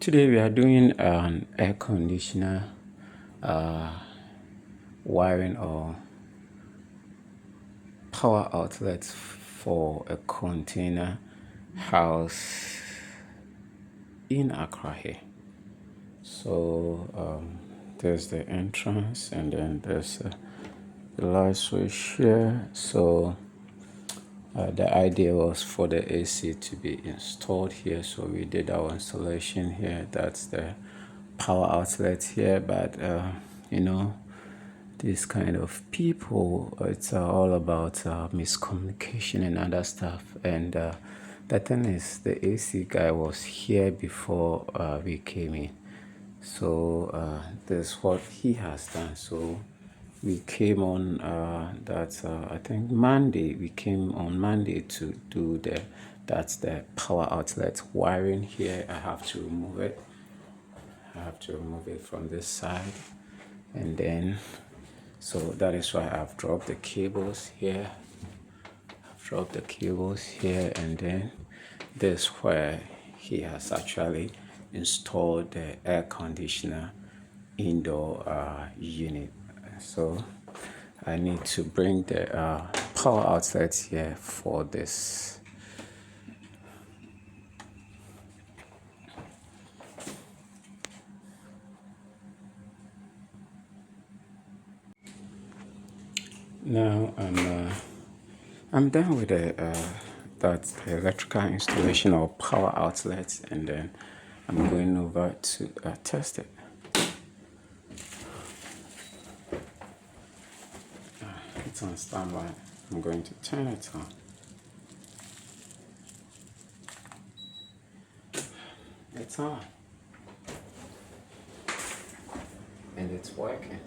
today we are doing an air conditioner wiring or power outlet for a container house in Accra here. So there's the entrance and then there's the light switch here. So the idea was for the AC to be installed here, so we did our installation here. That's the power outlet here, but you know, this kind of people, it's all about miscommunication and other stuff. And the thing is, the AC guy was here before we came in, so this is what he has done. So we came on I think Monday. We came on Monday to do that's the power outlet wiring here. I have to remove it. From this side, and then so that is why I've dropped the cables here. And then this where he has actually installed the air conditioner indoor unit. So I need to bring the power outlet here for this. Now I'm done with that's the electrical installation or power outlet, and then I'm going over to test it. It's on standby. I'm going to turn it on. It's on. And it's working.